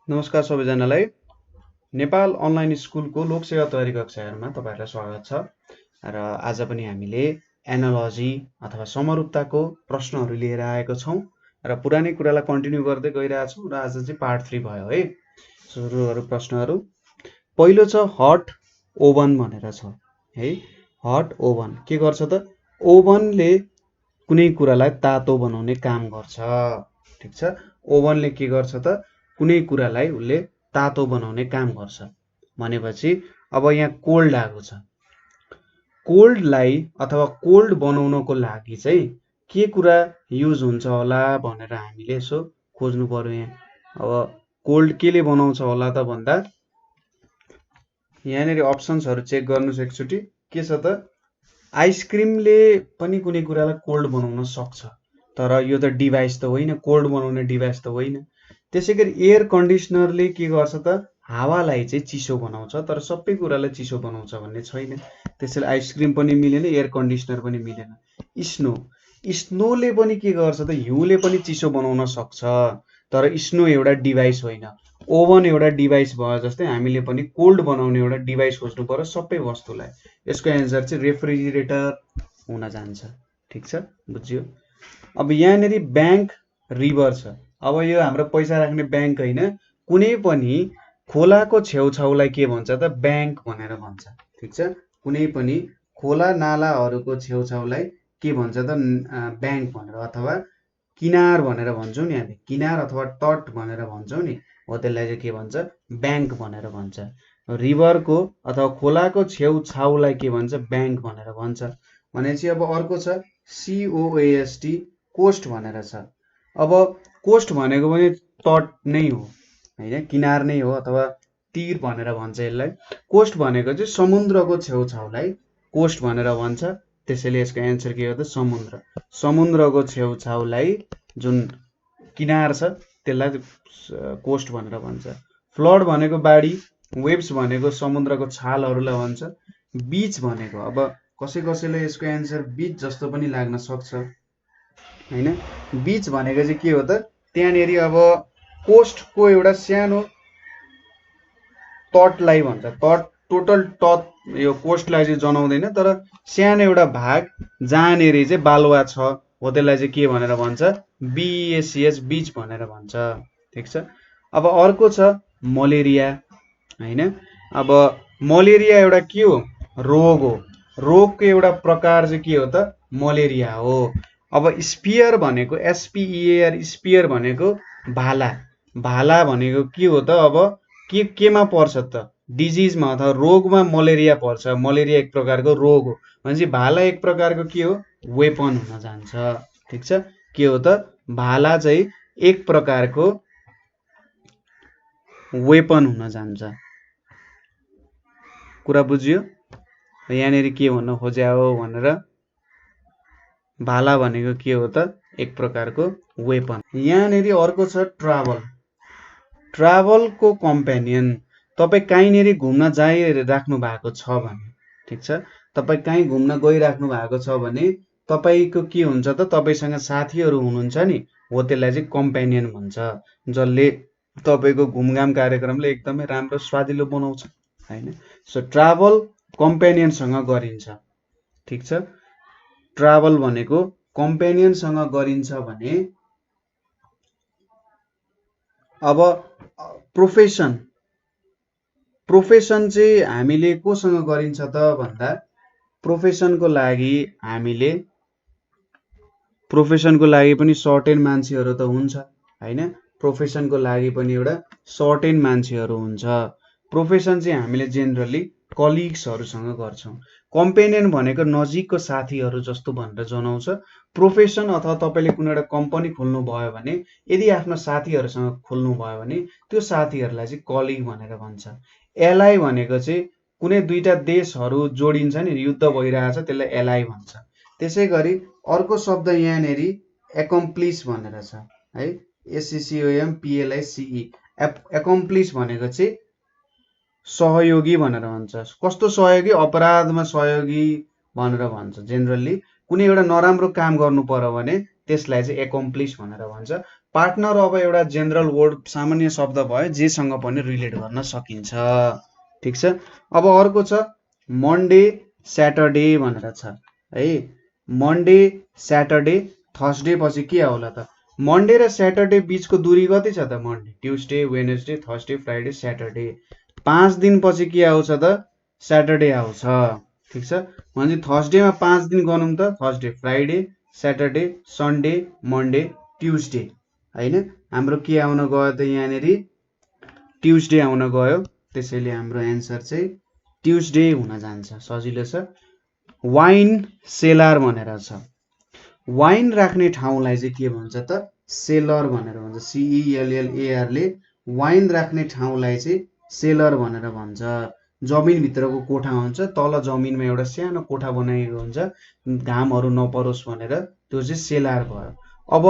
नमस्कार सबैजनालाई। नेपाल अनलाइन स्कुलको लोकसेवा तयारी कक्षाहरूमा तपाईँहरूलाई स्वागत छ। र आज पनि हामीले एनालोजी अथवा समरूपताको प्रश्नहरू लिएर आएको छौँ र पुरानै कुरालाई कन्टिन्यू गर्दै गइरहेछौँ र आज चाहिँ पार्ट 3 भयो है। सुरु गरौँ प्रश्नहरू। पहिलो छ हट ओभन भनेर छ है। हट ओभन के गर्छ त? ओभनले कुनै कुरालाई तातो बनाउने काम गर्छ। ठिक छ, ओभनले के गर्छ त? कुनै कुरालाई उसले तातो बनाउने काम गर्छ भनेपछि अब यहाँ कोल्ड आएको छ। कोल्डलाई अथवा कोल्ड बनाउनको लागि चाहिँ के कुरा युज हुन्छ होला भनेर हामीले यसो खोज्नु पर्यो। यहाँ अब कोल्ड केले बनाउँछ होला त भन्दा यहाँनिर अप्सन्सहरू चेक गर्नुस् एकचोटि। के छ त? आइसक्रिमले पनि कुनै कुरालाई कोल्ड बनाउन सक्छ, तर यो त डिभाइस त होइन, कोल्ड बनाउने डिभाइस त होइन। त्यसै गरी एयर कन्डिसनरले के गर्छ त? हावालाई चाहिँ चिसो बनाउँछ, तर सबै कुरालाई चिसो बनाउँछ भन्ने छैन। त्यसैले आइसक्रिम पनि मिलेन, एयर कन्डिसनर पनि मिलेन। स्नोले पनि के गर्छ त? हिउँले पनि चिसो बनाउन सक्छ, तर स्नो एउटा डिभाइस होइन। ओभन एउटा डिभाइस भयो जस्तै हामीले पनि कोल्ड बनाउने एउटा डिभाइस खोज्नु पर्यो सबै वस्तुलाई। यसको एन्सर चाहिँ रेफ्रिजरेटर हुन जान्छ। ठिक छ, बुझ्यो? अब यहाँनिर ब्याङ्क, रिभर छ। अब यो हाम्रो पैसा राख्ने ब्याङ्क होइन, कुनै पनि खोलाको छेउछाउलाई के भन्छ त? ब्याङ्क भनेर भन्छ। ठिक छ, कुनै पनि खोला नालाहरूको छेउछाउलाई के भन्छ त? ब्याङ्क भनेर अथवा किनार भनेर भन्छौँ नि हामी, किनार अथवा तट भनेर भन्छौँ नि, हो त्यसलाई चाहिँ के भन्छ? ब्याङ्क भनेर भन्छ। रिभरको अथवा खोलाको छेउछाउलाई के भन्छ? ब्याङ्क भनेर भन्छ। भनेपछि अब अर्को छ COAST, कोस्ट भनेर छ। अब कोस्ट भनेको पनि तट नै हो होइन, किनार नै हो अथवा तीर भनेर भन्छ यसलाई। कोस्ट भनेको चाहिँ समुद्रको छेउछाउलाई कोस्ट भनेर भन्छ। त्यसैले यसको एन्सर के हो त? समुद्र। समुद्रको छेउछाउलाई जुन किनार छ त्यसलाई कोस्ट भनेर भन्छ। फ्लड भनेको बाढी, वेव्स भनेको समुद्रको छालहरूलाई भन्छ। बीच भनेको, अब कसैले यसको एन्सर बीच जस्तो पनि लाग्न सक्छ होइन। बीच भनेको चाहिँ के हो त? त्यहाँनिर अब कोस्टको एउटा सानो तटलाई भन्छ। तट, टोटल तट यो कोस्टलाई चाहिँ जनाउँदैन, तर सानो एउटा भाग जहाँनिर चाहिँ बालुवा छ हो त्यसलाई चाहिँ के भनेर भन्छ? BACH, बीच भनेर भन्छ। ठिक छ। अब अर्को छ मलेरिया होइन। अब मलेरिया एउटा के हो? रोग हो। रोगको एउटा प्रकार चाहिँ के हो त? मलेरिया हो। अब स्पियर भनेको SPEAR, स्पियर भनेको भाला। भाला भनेको के हो त? अब केमा पर्छ त? डिजिजमा अथवा रोगमा मलेरिया पर्छ। मलेरिया एक प्रकारको रोग हो भनेपछि भाला एक प्रकारको के हो? वेपन हुन जान्छ। ठिक छ, के हो त? भाला चाहिँ एक प्रकारको वेपन हुन जान्छ। कुरा बुझ्यो? यहाँनिर के भन्न खोज्या हो भनेर, भाला भनेको के हो त? एक प्रकारको वेपन। यहाँनिर अर्को छ ट्राभल। ट्राभलको कम्पेनियन, तपाईँ कहीँनिर घुम्न जाइराख्नु भएको छ भने, ठिक छ, तपाईँ कहीँ घुम्न गइराख्नु भएको छ भने तपाईँको के हुन्छ त? तपाईँसँग साथीहरू हुनुहुन्छ नि, हो त्यसलाई चाहिँ कम्पेनियन भन्छ, जसले तपाईँको घुमघाम कार्यक्रमले एकदमै राम्रो स्वादिलो बनाउँछ होइन। सो ट्राभल कम्पेनियनसँग गरिन्छ। ठिक छ, ट्राभल भनेको कम्पेनियनसँग गरिन्छ भने। अब प्रोफेसन, प्रोफेसन चाहिँ हामीले कोसँग गरिन्छ त भन्दा, प्रोफेसनको लागि पनि सर्टेन मान्छेहरू त हुन्छ होइन। प्रोफेसनको लागि पनि एउटा सर्टेन मान्छेहरू हुन्छ। प्रोफेसन चाहिँ हामीले जेनरली कलिग्सहरूसँग गर्छौँ। कम्पेनियन भनेको नजिकको साथीहरू जस्तो भनेर जनाउँछ। प्रोफेसन अथवा तपाईँले कुनै एउटा कम्पनी खोल्नु भयो भने, यदि आफ्नो साथीहरूसँग खोल्नु भयो भने त्यो साथीहरूलाई चाहिँ कलिग भनेर भन्छ। एलाइ भनेको चाहिँ कुनै दुईटा देशहरू जोडिन्छ नि, युद्ध भइरहेछ, त्यसलाई एलाइ भन्छ। त्यसै गरी अर्को शब्द यहाँनिर एकम्प्लिस भनेर छ है, SECOMPLICE। एकम्प्लिस भनेको चाहिँ सहयोगी भनेर भन्छ। कस्तो सहयोगी? अपराधमा सहयोगी भनेर भन्छ। जेनरली कुनै एउटा नराम्रो काम गर्नु पर्यो भने त्यसलाई चाहिँ एकम्प्लिस भनेर भन्छ। पार्टनर अब एउटा जेनरल वर्ड सामान्य शब्द भयो जेसँग पनि रिलेट गर्न सकिन्छ। ठिक छ। अब अर्को छ मन्डे स्याटरडे भनेर छ है। मन्डे स्याटरडे थर्सडे पछि के आउला त? मन्डे र स्याटरडे बीचको दूरी कति छ त? Monday, Tuesday, Wednesday, Thursday, Friday, Saturday. 5 दिन पछि के आउँछ त? स्याटरडे आउँछ। ठिक छ। भनेपछि थर्सडेमा 5 दिन गरौँ त? Thursday, Friday, Saturday, Sunday, Monday, Tuesday हैन। हाम्रो के आउन गयो त यहाँनेरि? ट्युसडे आउन गयो। त्यसैले हाम्रो एन्सर चाहिँ ट्युसडे हुन जान्छ। सजिलो छ। वाइन सेलर भनेर छ। वाइन राख्ने ठाउँलाई चाहिँ के भन्छ त? सेलर भनेर भन्छ। CELLAR ले वाइन राख्ने ठाउँलाई चाहिँ सेलर भनेर भन्छ। जमिनभित्रको कोठा हुन्छ, तल जमिनमा एउटा सानो कोठा बनाएको हुन्छ घामहरू नपरोस् भनेर, त्यो चाहिँ सेलर भयो। अब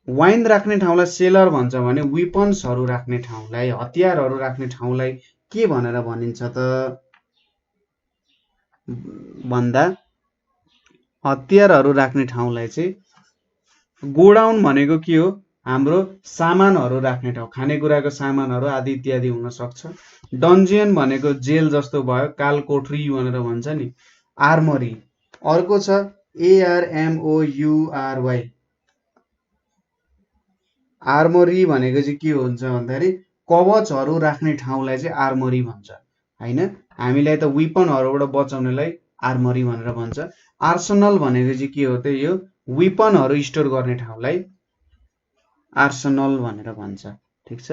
वाइन राख्ने ठाउँलाई सेलर भन्छ भने वेपन्सहरू राख्ने ठाउँलाई, हतियारहरू राख्ने ठाउँलाई के भनेर भनिन्छ त भन्दा हतियारहरू राख्ने ठाउँलाई चाहिँ गोडाउन भनेको के हो? हाम्रो सामानहरू राख्ने ठाउँ, खानेकुराको सामानहरू आदि इत्यादि हुन सक्छ। डन्जियन भनेको जेल जस्तो भयो, कालकोठरी भनेर भन्छ नि। आर्मरी। अर्को छ ARMOURY। आर्मरी भनेको चाहिँ के हुन्छ भन्दाखेरि कवचहरू राख्ने ठाउँलाई चाहिँ आर्मरी भन्छ हैन। हामीलाई त वेपनहरूबाट बचाउनेलाई आर्मरी भनेर भन्छ। आर्सनल भनेको चाहिँ के हो त? यो वेपनहरू स्टोर गर्ने ठाउँलाई आर्सनल भनेर भन्छ। ठिक छ।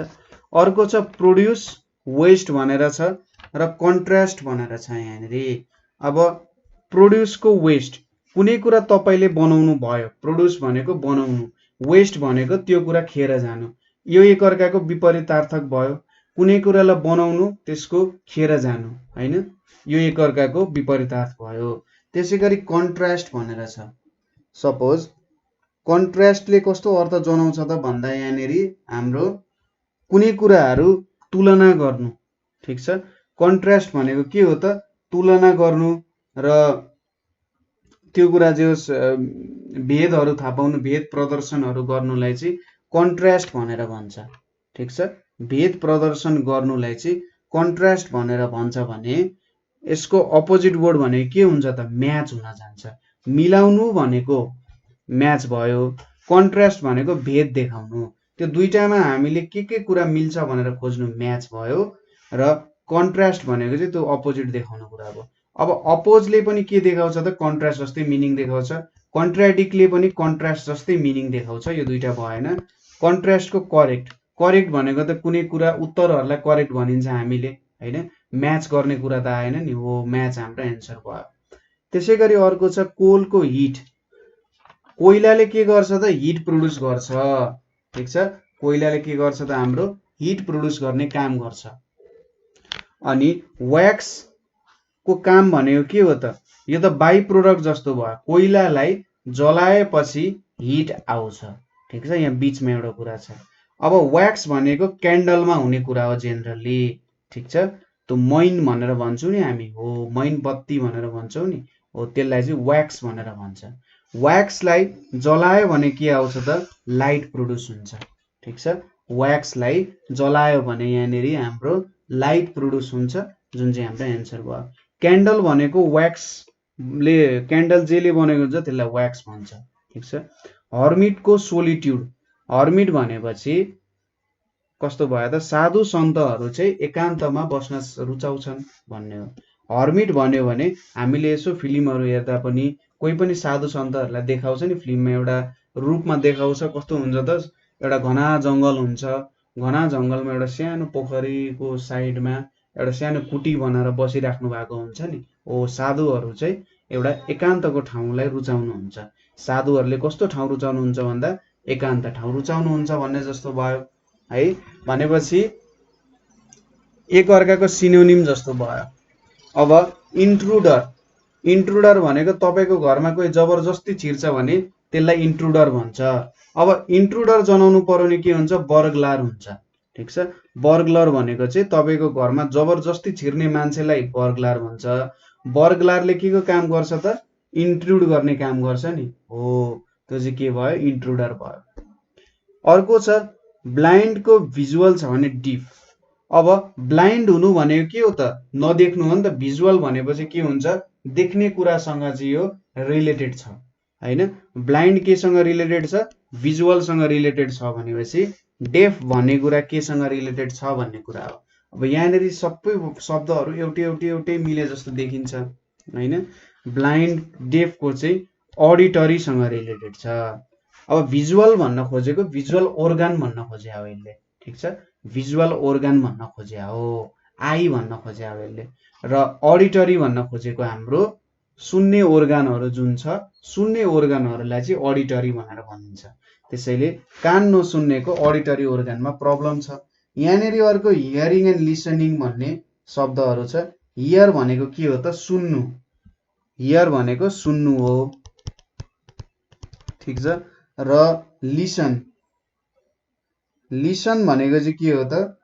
अर्को छ प्रोड्युस वेस्ट भनेर छ र कन्ट्रास्ट भनेर छ यहाँनिर। अब प्रोड्युसको वेस्ट, कुनै कुरा तपाईले बनाउनु भयो, प्रोड्युस भनेको बनाउनु, वेस्ट भनेको त्यो कुरा खेर जानु। यो एकअर्काको विपरीतार्थक भयो। कुनै कुरालाई बनाउनु, त्यसको खेर जानु हैन, यो एकअर्काको विपरीतार्थ भयो। त्यसैगरी कन्ट्रास्ट भनेर छ। सपोज कन्ट्रास्टले कस्तो अर्थ जनाउँछ त भन्दा यहाँनेरि हाम्रो कुनै कुराहरू तुलना गर्नु। ठिक छ। कन्ट्रास्ट भनेको के हो त? तुलना गर्नु र त्यो कुरा जो भेदहरू थाहा पाउनु, भेद प्रदर्शनहरू गर्नुलाई चाहिँ कन्ट्रास्ट भनेर भन्छ। ठिक छ। भेद प्रदर्शन गर्नुलाई चाहिँ कन्ट्रास्ट भनेर भन्छ भने यसको अपोजिट वर्ड भनेको के हुन्छ त? म्याच हुन जान्छ। मिलाउनु भनेको म्याच भयो, कन्ट्रास्ट भनेको भेद देखाउनु। त्यो दुईटामा हामीले के कुरा मिल्छ भनेर खोज्नु म्याच भयो, र कन्ट्रास्ट भनेको चाहिँ त्यो अपोजिट देखाउनु कुरा हो। अब अपोजले पनि के देखाउँछ त? कन्ट्रास्ट जस्तै मिनिङ देखाउँछ। कन्ट्राडिक्टले पनि कन्ट्रास्ट जस्तै मिनिङ देखाउँछ। यो दुईटा भएन। कन्ट्रास्टको करेक्ट, करेक्ट भनेको त कुनै कुरा उत्तरहरूलाई करेक्ट भनिन्छ हामीले हैन। म्याच गर्ने कुरा त आएन नि, हो म्याच हाम्रो एन्सर भयो। त्यसैगरी अर्को छ कोलको हिट। कोइलाले के गर्छ त? हिट प्रोड्युस गर्छ। ठिक छ। कोइलाले के गर्छ त? हाम्रो हिट प्रोड्युस गर्ने काम गर्छ। अनि व्याक्स को काम भनेको के हो त? यो त बाई प्रोडक्ट जस्तो भयो। कोइलालाई जलाएपछि हिट आउँछ। ठिक छ। यहाँ बीचमा एउटा कुरा छ। अब व्याक्स भनेको क्यान्डलमा हुने कुरा हो जेनरली। ठिक छ। त्यो मैन भनेर भन्छौँ नि हामी, हो मैन बत्ती भनेर भन्छौँ नि, हो त्यसलाई चाहिँ व्याक्स भनेर भन्छ। व्याक्सलाई जलायो भने के आउँछ त? लाइट प्रोड्युस हुन्छ। ठिक छ। व्याक्सलाई जलायो भने यहाँनेरि हाम्रो लाइट प्रोड्युस हुन्छ, जुन चाहिँ हाम्रो एन्सर भयो। क्यान्डल भनेको व्याक्सले, क्यान्डल जेले बनेको हुन्छ त्यसलाई व्याक्स भन्छ। ठिक छ। हर्मिटको सोलिट्युड। हर्मिट भनेपछि कस्तो भयो त? साधु सन्तहरू चाहिँ एकान्तमा बस्न रुचाउँछन् भन्ने हो। हर्मिट भन्यो भने हामीले यसो फिल्महरू हेर्दा पनि कोही पनि साधु सन्तहरूलाई देखाउँछ नि, फिल्ममा एउटा रूपमा देखाउँछ। कस्तो हुन्छ त? एउटा घना जङ्गल हुन्छ, घना जङ्गलमा एउटा सानो पोखरीको साइडमा एउटा सानो कुटी बनाएर बसिराख्नु भएको हुन्छ नि, हो साधुहरू चाहिँ एउटा एकान्तको ठाउँलाई रुचाउनुहुन्छ। साधुहरूले कस्तो ठाउँ रुचाउनुहुन्छ भन्दा एकान्त ठाउँ रुचाउनुहुन्छ भन्ने जस्तो भयो है। भनेपछि एक अर्काको सिनोनिम जस्तो भयो। अब इन्ट्रुडर। इन्ट्रुडर भनेको तपाईको घरमा कोही जबरजस्ती छिर्छ भने त्यसलाई इन्ट्रुडर भन्छ। अब इन्ट्रुडर जनाउनु पर्यो नि के हुन्छ? बर्गलार हुन्छ। ठिक छ। बर्गलर भनेको चाहिँ तपाईको घरमा जबरजस्ती छिर्ने मान्छेलाई बर्गलार भन्छ। बर्गलारले के को काम गर्छ त? इन्ट्रुड गर्ने काम गर्छ नि, हो त्यो चाहिँ के भयो? इन्ट्रुडर भयो। अर्को छ ब्लाइन्डको भिजुअल छ भने डिफ। अब ब्लाइन्ड हुनु भनेको के हो त, नदेख्नु हो नि त। भिजुअल भनेपछि के हुन्छ, देख्ने कुरासँग चाहिँ यो रिलेटेड छ हैन। ब्लाइन्ड केसँग रिलेटेड छ, भिजुअलसँग रिलेटेड छ भनेपछि डेफ भन्ने कुरा केसँग रिलेटेड छ भन्ने कुरा हो। अब यहाँनिर सबै शब्दहरू एउटै मिले जस्तो देखिन्छ हैन। ब्लाइन्ड डेफको चाहिँ अडिटरीसँग रिलेटेड छ। अब भिजुअल भन्न खोजेको भिजुअल organ भन्न खोजे हो यसले, ठीक छ। भिजुअल organ भन्न खोजे हो, आई भन्न खोजे हो यसले। र अडिटरी भन्न खोजेको हाम्रो सुन्ने organहरू जुन छ, सुन्ने organहरूलाई चाहिँ अडिटरी भनेर भनिन्छ। त्यसैले कान नसुन्नेको अडिटरी organमा प्रब्लम छ। यहाँनिर अर्को हियरिङ एन्ड लिसनिङ भन्ने शब्दहरू छ। हियर भनेको के हो त, सुन्नु। हियर भनेको सुन्नु हो, ठीक छ। र लिसन, लिसन भनेको चाहिँ के हो त,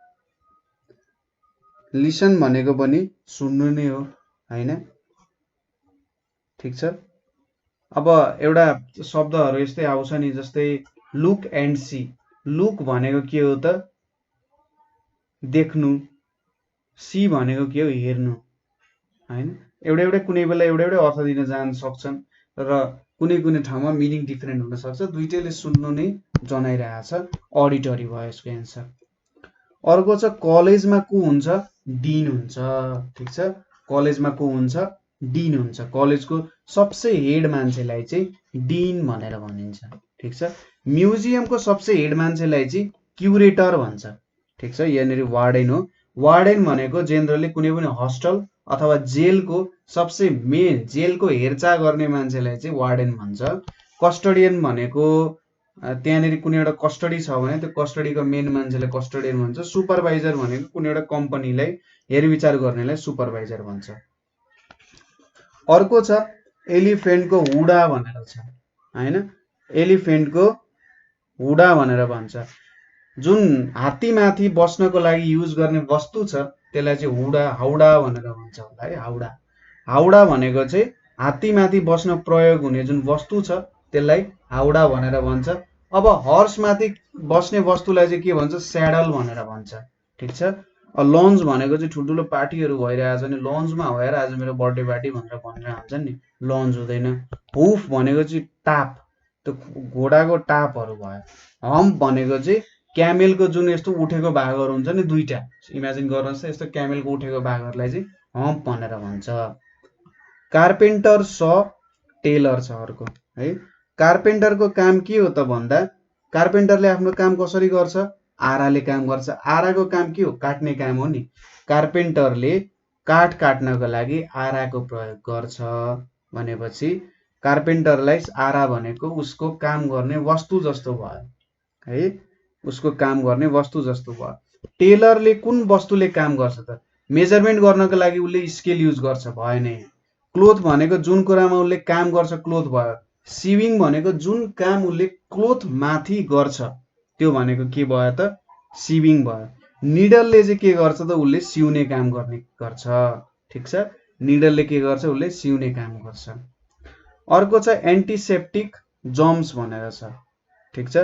लिसन भनेको पनि सुन्नु नै हो हैन, ठीक छ। अब एउटा शब्दहरू यस्तै आउँछ नि, जस्तै लुक एन्ड सी। लुक भनेको के हो त, देख्नु। सी भनेको के हो, हेर्नु हैन। एउटा कुनै बेला एउटा अर्थ दिन जान सक्छन् र कुनै ठाउँमा मिनिङ डिफरेन्ट हुन सक्छ। दुईटैले सुन्नु नै जनाइरहेछ, अडिटरी भयो यसको एन्सर। अर्को छ कलेजमा को हुन्छ, डिन हुन्छ, ठीक छ। कलेजमा को हुन्छ, डिन हुन्छ। कलेजको सबसे हेड मान्छेलाई चाहिँ डिन भनेर भनिन्छ, ठीक छ। म्युजियमको सबसे हेड मान्छेलाई चाहिँ क्युरेटर भन्छ, ठीक छ। यहाँनिर वार्डेन हो। वार्डेन भनेको जेनरली कुनै पनि हस्टल अथवा जेलको सबसे मेन, जेलको हेरचाह गर्ने मान्छेलाई चाहिँ वार्डेन भन्छ। कस्टडियन भनेको त्यहाँनिर कुनै एउटा कस्टडी छ भने त्यो कस्टडीको मेन मान्छेलाई कस्टडियन भन्छ। सुपरभाइजर भनेको कुनै एउटा कम्पनीलाई हेरविचार गर्नेलाई सुपरभाइजर भन्छ। अर्को छ एलिफेन्टको हुडा भनेर छ हैन। एलिफेन्टको हुडा भनेर भन्छ। जुन हात्तीमाथि बस्नको लागि युज गर्ने वस्तु छ त्यसलाई चाहिँ हुडा, हाउडा भनेर भन्छ होला है। हाउडा, हाउडा भनेको चाहिँ हात्तीमाथि बस्न प्रयोग हुने जुन वस्तु छ त्यसलाई हाउडा भनेर भन्छ। अब हर्समाथि बस्ने वस्तुलाई चाहिँ के भन्छ, स्याडल भनेर भन्छ, ठीक छ। लन्च भनेको चाहिँ ठुल्ठुलो पार्टीहरू भइरहेछ नि, लन्चमा होएर आज मेरो बर्थडे पार्टी भनेर भनेर हुन्छ नि, लन्च हुँदैन। हुफ भनेको चाहिँ टाप, त्यो घोडाको टापहरू भयो। हम्प भनेको चाहिँ क्यामेलको जुन यस्तो उठेको भागहरू हुन्छ नि, दुईटा इमेजिन गर्नुहोस् त, यस्तो क्यामेलको उठेको भागहरूलाई चाहिँ हम्प भनेर भन्छ। कार्पेन्टर स टेलर छ अर्को है। कार्पेन्टरको काम के हो त भन्दा, कार्पेन्टरले आफ्नो काम कसरी गर्छ, आराले काम गर्छ। आराको काम के हो, काट्ने काम हो नि। कार्पेन्टरले काठ काट्नको लागि आराको प्रयोग गर्छ भनेपछि कार्पेन्टरलाई आरा भनेको उसको काम गर्ने वस्तु जस्तो भयो है, उसको काम गर्ने वस्तु जस्तो भयो। टेलरले कुन वस्तुले काम गर्छ त, मेजरमेन्ट गर्नको लागि उसले स्केल युज गर्छ, भएन। क्लोथ भनेको जुन कुरामा उसले काम गर्छ क्लोथ भयो। सिविङ भनेको जुन काम उसले क्लोथ माथि गर्छ त्यो भनेको के भयो त, सिविङ भयो। निडलले चाहिँ के गर्छ त, उसले सिउने काम गर्ने गर्छ, ठीक छ। निडलले के गर्छ, उसले सिउने काम गर्छ। अर्को छ एन्टिसेप्टिक जर्म्स भनेर छ, ठीक छ।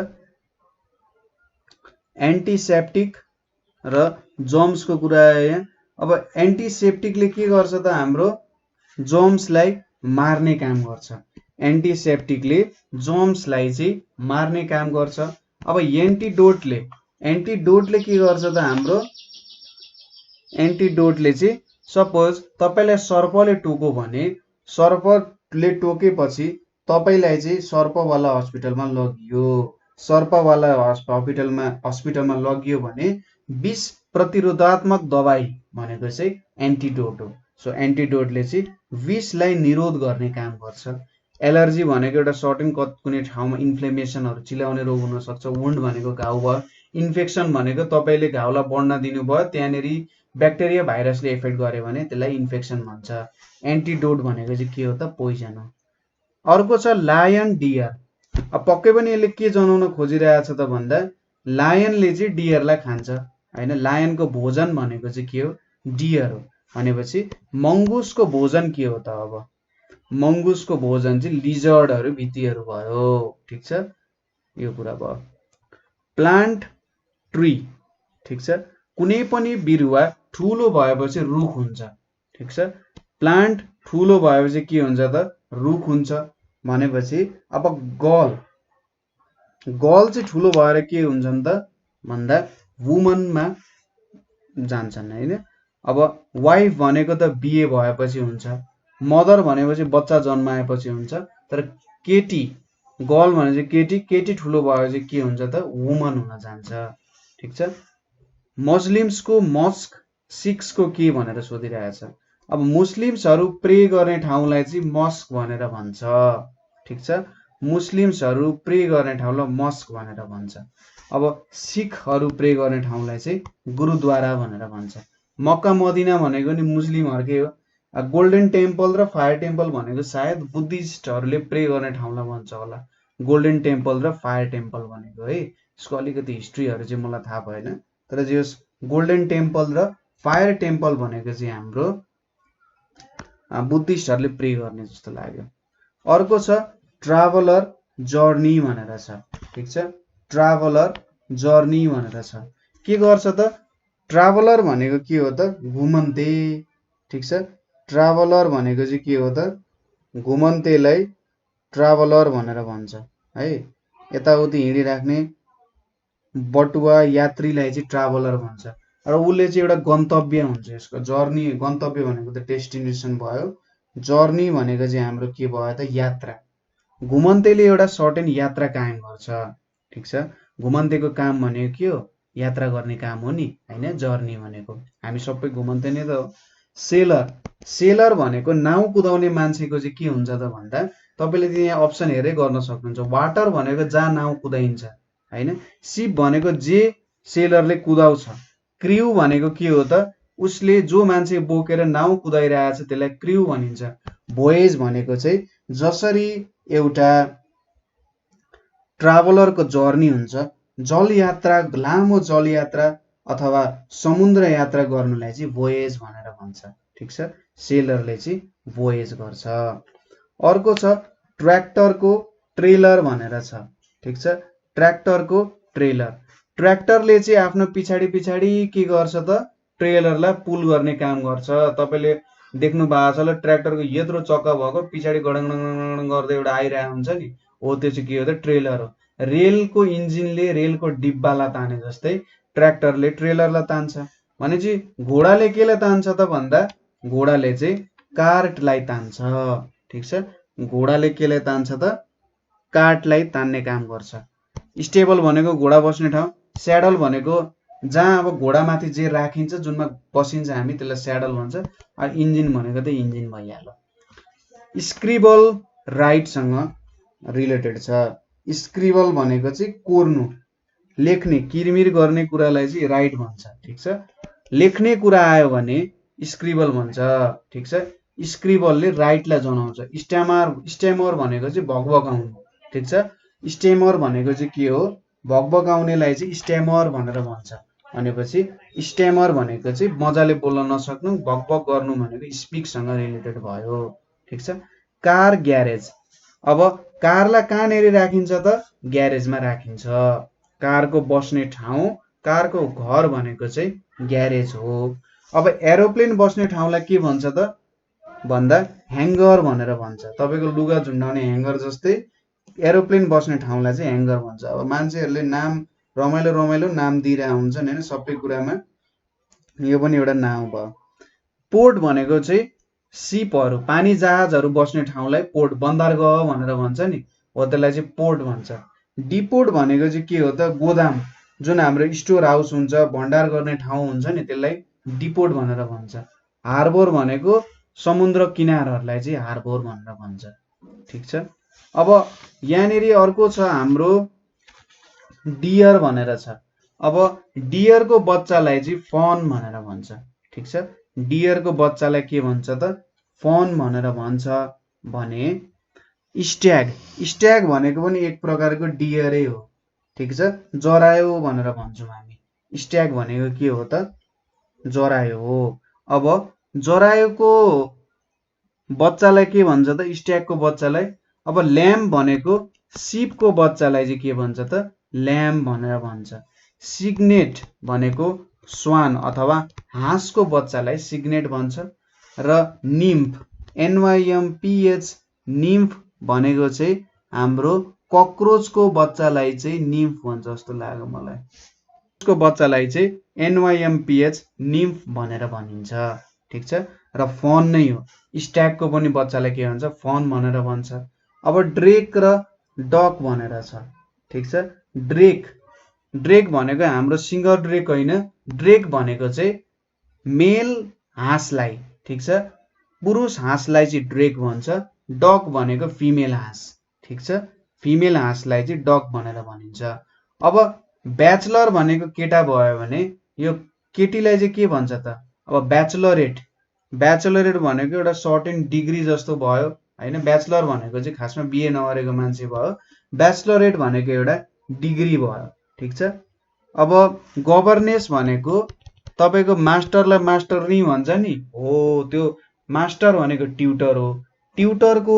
एन्टिसेप्टिक र जर्म्सको कुरा यहाँ। अब एन्टिसेप्टिकले के गर्छ त, हाम्रो जर्म्सलाई मार्ने काम गर्छ। एन्टिसेप्टिकले जर्म्सलाई चाहिँ मार्ने काम गर्छ। अब एन्टिडोटले के गर्छ त, हाम्रो एन्टिडोटले चाहिँ सपोज तपाईलाई सर्पले टोक्यो भने सर्पले टोकेपछि तपाईलाई चाहिँ सर्पवाला हस्पिटलमा लगियो, सर्पवाला हस्पिटलमा लगियो भने विष प्रतिरोधात्मक दबाई भनेको चाहिँ एन्टिडोट हो। सो एन्टिडोटले चाहिँ विषलाई निरोध गर्ने काम गर्छ। एलर्जी भनेको एउटा सर्टेन कुनै ठाउँमा इन्फ्लेमेसनहरू, चिलाउने रोग हुन सक्छ। वुन्ड भनेको घाउ भयो। इन्फेक्सन भनेको तपाईले घाउलाई बढ्न दिनुभयो, त्यहाँनिर ब्याक्टेरिया भाइरसले एफेक्ट गर्यो भने त्यसलाई इन्फेक्सन भन्छ। एन्टिडोट भनेको चाहिँ के हो त, पोइजन हो। अर्को छ लायन डियर। अब पक्कै पनि यसले के जनाउन खोजिरहेछ त भन्दा, लायनले चाहिँ डियरलाई खान्छ हैन। लायनको भोजन भनेको चाहिँ के हो, डियर हो भनेपछि मंगुसको भोजन के हो त, अब मंगुसको भोजन चाहिँ लिजर्डहरू, भित्तीहरू भयो, ठीक छ। यो कुरा भयो। प्लान्ट ट्री, ठिक छ। कुनै पनि बिरुवा ठुलो भएपछि रुख हुन्छ, ठिक छ। प्लान्ट ठुलो भएपछि के हुन्छ त, रुख हुन्छ भनेपछि अब गर्ल चाहिँ ठुलो भएर के हुन्छन् त भन्दा वुमनमा जान्छन् हैन। अब वाइफ भनेको त बिहे भएपछि हुन्छ, मदर भनेपछि बच्चा जन्माएपछि हुन्छ, तर केटी गर्ल भनेपछि केटी ठुलो भएपछि के हुन्छ त वुमन हुन जान्छ, ठिक छ। मुस्लिम्सको मस्क, सिक्सको के भनेर सोधिरहेछ। अब मुस्लिम्सहरू प्रे गर्ने ठाउँलाई चाहिँ मस्क भनेर भन्छ, ठिक छ। मुस्लिम्सहरू प्रे गर्ने ठाउँलाई मस्क भनेर भन्छ। अब सिखहरू प्रे गर्ने ठाउँलाई चाहिँ गुरुद्वारा भनेर भन्छ। मक्का मदिना भनेको नि मुस्लिमहरूकै हो। गोल्डन टेम्पल र फायर टेम्पल भनेको सायद बुद्धिस्टहरूले प्रे गर्ने ठाउँलाई भन्छ होला, गोल्डन टेम्पल र फायर टेम्पल भनेको है। यसको अलिकति हिस्ट्रीहरू चाहिँ मलाई थाहा भएन, तर जे होस् गोल्डन टेम्पल र फायर टेम्पल भनेको चाहिँ हाम्रो बुद्धिस्टहरूले प्रे गर्ने जस्तो लाग्यो। अर्को छ ट्राभलर जर्नी भनेर छ, ठिक छ। ट्राभलर जर्नी भनेर छ। के गर्छ त, ट्राभलर भनेको के हो त, घुमन्ते, ठिक छ। ट्राभलर भनेको चाहिँ के हो त, घुमन्तेलाई ट्राभलर भनेर भन्छ है। यताउति हिँडिराख्ने बटुवा यात्रीलाई चाहिँ ट्राभलर भन्छ। र उसले चाहिँ एउटा गन्तव्य हुन्छ, यसको जर्नी, गन्तव्य भनेको त डेस्टिनेसन भयो, जर्नी भनेको चाहिँ हाम्रो के भयो त यात्रा। घुमन्तेले एउटा सर्टेन यात्रा कायम गर्छ, ठिक छ। घुमन्तेको काम भनेको के हो, यात्रा गर्ने काम हो नि हैन, जर्नी भनेको। हामी सबै घुमन्ते नै त हो। सेलर भनेको नाउ कुदाउने मान्छेको चाहिँ के हुन्छ त भन्दा तपाईले यहाँ अप्सन हेरे गर्न सक्नुहुन्छ। वाटर भनेको जहाँ नाउ कुदाइन्छ हैन। सिप भनेको जे सेलरले कुदाउँछ। क्र्यू भनेको के हो त, उसले जो मान्छे बोकेर नाउ कुदाइरहेछ त्यसलाई क्र्यू भनिन्छ। भोयेज भनेको चाहिँ जसरी एउटा ट्राभलरको जर्नी हुन्छ, जलयात्रा, लामो जलयात्रा अथवा समुद्र यात्रा गर्नुलाई चाहिँ भोयेज भनेर भन्छ, ठिक छ। सेलरले चाहिँ भोयेज गर्छ। अर्को छ ट्र्याक्टरको ट्रेलर भनेर छ, ठिक छ। ट्र्याक्टरको ट्रेलर, ट्र्याक्टरले चाहिँ आफ्नो पछाडि के गर्छ त, ट्रेलरलाई पुल गर्ने काम गर्छ। तपाईले देख्नु भएको छ होला ट्र्याक्टरको यत्रो चक्का भएको पछाडि गडङ गर्दै एउटा आइरहेको हुन्छ नि, हो त्यो चाहिँ के हो त ट्रेलर हो। रेलको इन्जिनले रेलको डिब्बालाई ताने जस्तै ट्र्याक्टरले ट्रेलरलाई तान्छ। भनेपछि घोडाले केलाई तान्छ त भन्दा घोडाले चाहिँ कार्टलाई तान्छ, ठिक छ। घोडाले केलाई तान्छ त कार्टलाई तान्ने काम गर्छ। स्टेबल भनेको घोडा बस्ने ठाउँ, स्याडल भनेको जहाँ अब घोडामाथि जे राखिन्छ, जुनमा बसिन्छ हामी त्यसलाई स्याडल भन्छ। अनि इन्जिन भनेको त इन्जिन भइहाल्यो। स्क्रिबल राइटसँग रिलेटेड छ। स्क्रिबल भनेको चाहिँ कोर्नु, लेख्ने, किरमिर गर्ने कुरालाई चाहिँ राइट भन्छ, ठिक छ। लेख्ने कुरा आयो भने स्क्रिबल भन्छ, ठिक छ। स्क्रिबलले राइटलाई जनाउँछ। स्टेमर भनेको चाहिँ भगभगाउनु, ठिक छ। स्टेमर भनेको चाहिँ के हो, भगभगाउनेलाई चाहिँ स्टेमर भनेर भन्छ। भनेपछि स्टेमर भनेको चाहिँ मजाले बोल्न नसक्नु, भगभग गर्नु भनेको स्पिकसँग रिलेटेड भयो, ठिक छ। कार ग्यारेज, अब कारलाई कहाँनेरि राखिन्छ त, ग्यारेजमा राखिन्छ। कारको बस्ने ठाउँ, कारको घर भनेको चाहिँ ग्यारेज हो। अब एरोप्लेन बस्ने ठाउँलाई के भन्छ त भन्दा ह्याङ्गर भनेर भन्छ। तपाईको लुगा झुन्डाउने ह्याङ्गर जस्तै एरोप्लेन बस्ने ठाउँलाई चाहिँ ह्याङ्गर भन्छ। अब मान्छेहरूले नाम रमाइलो नाम दिइरहेको हुन्छन् हैन सबै कुरामा, यो पनि एउटा नाउँ भयो। पोर्ट भनेको चाहिँ सिपहरू, पानी जहाजहरू बस्ने ठाउँलाई पोर्ट, बन्दरगाह भनेर भन्छ नि, हो त्यसलाई चाहिँ पोर्ट भन्छ। डिपोर्ट भनेको चाहिँ के हो त, गोदाम, जुन हाम्रो स्टोर हाउस हुन्छ, भण्डार गर्ने ठाउँ हुन्छ नि त्यसलाई डिपोर्ट भनेर भन्छ। हार्बर भनेको समुद्र किनारहरूलाई चाहिँ हार्बर भनेर भन्छ, ठिक छ। अब यहाँनेरि अर्को छ हाम्रो डियर भनेर छ। अब डियरको बच्चालाई चाहिँ फन भनेर भन्छ, ठिक छ। डियरको बच्चालाई के भन्छ त, फन भनेर भन्छ भने स्ट्याग भनेको पनि एक प्रकारको डियरै हो, ठिक छ। जरायो भनेर भन्छौँ हामी। स्ट्याग भनेको के हो त, जरायो हो। अब जरायोको बच्चालाई के भन्छ त, स्ट्यागको बच्चालाई। अब ल्याम्ब भनेको सिपको बच्चालाई चाहिँ के भन्छ त, ल्याम्ब भनेर भन्छ। सिग्नेट भनेको स्वान अथवा हाँसको बच्चालाई सिग्नेट भन्छ। र निम्फ NYMPH निम्फ भनेको चाहिँ हाम्रो कक्रोचको बच्चालाई चाहिँ निम्फ भन्छ जस्तो लाग्यो मलाई। उसको बच्चालाई चाहिँ NYMPH निम्फ भनेर भनिन्छ। ठिक छ। र फन नै हो। स्ट्यागको पनि बच्चालाई के भन्छ फन भनेर भन्छ। अब ड्रेक र डक भनेर छ। ठिक छ। ड्रेक भनेको हाम्रो सिङ्गर ड्रेक होइन। ड्रेक भनेको चाहिँ मेल हाँसलाई, ठिक छ, पुरुष हाँसलाई चाहिँ ड्रेक भन्छ। डक भनेको फिमेल हाँस, ठिक छ, फिमेल हाँसलाई चाहिँ डक भनेर भनिन्छ। अब ब्याचलर भनेको केटा भयो भने यो केटीलाई चाहिँ के भन्छ त? अब ब्याचलरेट भनेको एउटा सर्टेन डिग्री जस्तो भयो होइन। ब्याचलर भनेको चाहिँ खासमा बिए नगरेको मान्छे भयो। ब्याचलरेट भनेको एउटा डिग्री भयो। ठिक छ। अब गभर्नेन्स भनेको तपाईको मास्टरलाई मास्टरनी भन्छ नि हो, त्यो मास्टर भनेको ट्युटर हो। ट्युटरको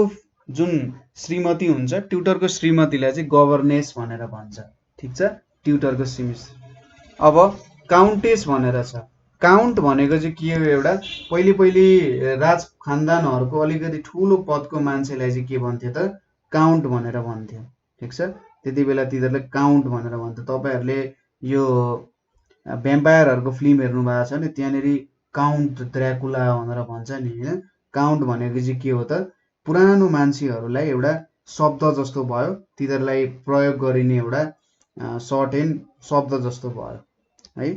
जुन श्रीमती हुन्छ, ट्युटरको श्रीमतीलाई चाहिँ गभर्नेन्स भनेर भन्छ। ठिक छ, ट्युटरको श्रीमती। अब काउन्टेस भनेर छ। काउन्ट भनेको चाहिँ के हो? एउटा पहिले राज खानदानहरूको अलिकति ठुलो पदको मान्छेलाई चाहिँ के भन्थ्यो त? काउन्ट भनेर भन्थ्यो। ठिक छ, त्यति बेला तिनीहरूलाई काउन्ट भनेर भन्थ्यो। तपाईहरूले यो भ्याम्पायरहरूको फिल्म हेर्नु भएको छ नि, त्यहाँनिर काउन्ट ड्र्याकुला भनेर भन्छ नि होइन। काउन्ट भनेको चाहिँ के हो त? पुरानो मान्छेहरूलाई एउटा शब्द जस्तो भयो, तिनीहरूलाई प्रयोग गरिने एउटा सर्टेन शब्द जस्तो भयो है।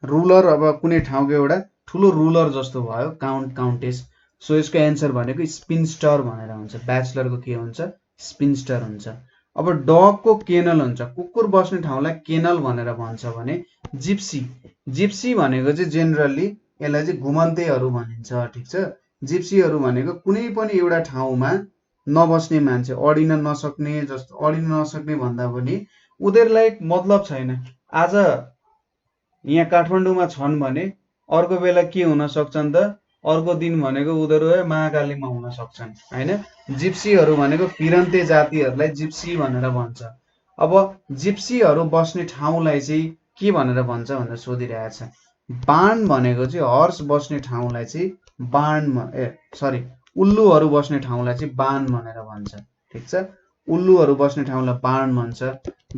रुलर, अब कुनै ठाउँको एउटा ठुलो रुलर जस्तो भयो काउन्ट, काउन्टेस। सो यसको एन्सर भनेको स्पिन्स्टर भनेर हुन्छ। ब्याचलरको के हुन्छ? स्पिन्स्टर हुन्छ। अब डगको केनल हुन्छ। कुकुर बस्ने ठाउँलाई केनल भनेर भन्छ भने जिप्सी भनेको चाहिँ जेनरली यसलाई चाहिँ घुमन्तेहरू भनिन्छ। ठिक छ। जिप्सीहरू भनेको कुनै पनि एउटा ठाउँमा नबस्ने मान्छे, अडिन नसक्ने भन्दा पनि उनीहरूलाई मतलब छैन। आज यहाँ काठमाडौँमा छन् भने अर्को बेला के हुन सक्छन् त? अर्को दिन भनेको उनीहरू महाकालीमा हुन सक्छन् होइन। जिप्सीहरू भनेको फिरन्ते जातिहरूलाई जिप्सी भनेर भन्छ। अब जिप्सीहरू बस्ने ठाउँलाई चाहिँ के भनेर भन्छ भनेर सोधिरहेछ। बार्न भनेको चाहिँ हर्स बस्ने ठाउँलाई चाहिँ उल्लुहरू बस्ने ठाउँलाई चाहिँ बार्न भनेर भन्छ। ठिक छ, उल्लुहरू बस्ने ठाउँलाई बार्न भन्छ।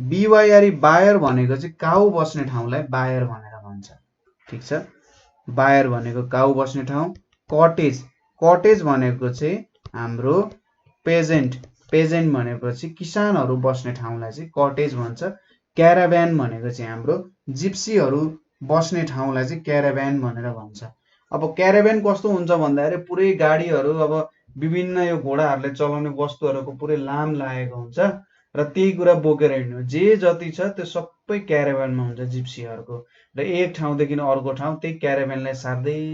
BYR बायर भनेको चाहिँ काउ बस्ने ठाउँलाई बायर भनेर भन्छ। ठिक छ, बायर भनेको काउ बस्ने ठाउँ। कटेज भनेको चाहिँ हाम्रो पेजेन्ट भनेपछि किसानहरू बस्ने ठाउँलाई चाहिँ कटेज भन्छ। क्याराभ्यान भनेको चाहिँ हाम्रो जिप्सीहरू बस्ने ठाउँलाई चाहिँ क्याराभ्यान भनेर भन्छ। अब क्याराभ्यान कस्तो हुन्छ भन्दाखेरि पुरै गाडीहरू, अब विभिन्न यो घोडाहरूले चलाउने वस्तुहरूको पुरै लाम लागेको हुन्छ र त्यही कुरा बोकेर हिँड्नु, जे जति छ त्यो सबै क्याराभ्यानमा हुन्छ जिप्सीहरूको। र एक ठाउँदेखि अर्को ठाउँ त्यही क्याराभ्यानलाई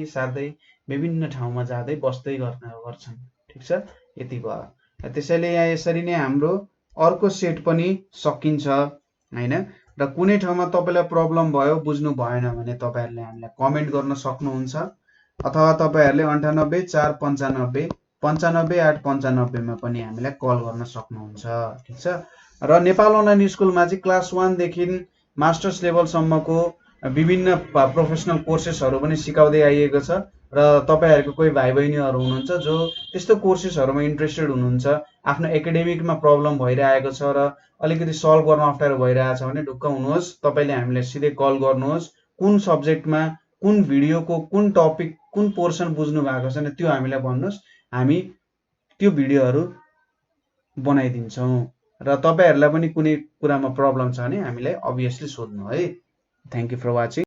सार्दै विभिन्न ठाउँमा जाँदै बस्दै गर्छन्। ठिक छ, यति भयो। त्यसैले यहाँ यसरी नै हाम्रो अर्को सेट पनि सकिन्छ होइन। र कुनै ठाउँमा तपाईँलाई प्रब्लम भयो, बुझ्नु भएन भने तपाईँहरूले हामीलाई कमेन्ट गर्न सक्नुहुन्छ, अथवा तपाईँहरूले 98 495 95 895 मा पनि हामीलाई कल गर्न सक्नुहुन्छ। ठिक छ। र नेपाल अनलाइन स्कुलमा चाहिँ क्लास 1 देखि मास्टर्स लेभलसम्मको विभिन्न प्रोफेसनल कोर्सेसहरू पनि सिकाउँदै आइएको छ। र तपाईँहरूको कोही भाइ बहिनीहरू हुनुहुन्छ जो त्यस्तो कोर्सेसहरूमा इन्ट्रेस्टेड हुनुहुन्छ, आफ्नो एकाडेमिकमा प्रब्लम भइरहेको छ र अलिकति सल्भ गर्न अप्ठ्यारो भइरहेछ भने ढुक्क हुनुहोस्, तपाईँले हामीलाई सिधै कल गर्नुहोस्। कुन सब्जेक्टमा, कुन भिडियोको कुन टपिक, कुन पोर्सन बुझ्नु भएको छैन त्यो हामीलाई भन्नुहोस्, हामी त्यो भिडियोहरू बनाइदिन्छौँ। र तपाईँहरूलाई पनि कुनै कुरामा प्रब्लम छ भने हामीलाई अभियसली सोध्नु है। Thank you for watching.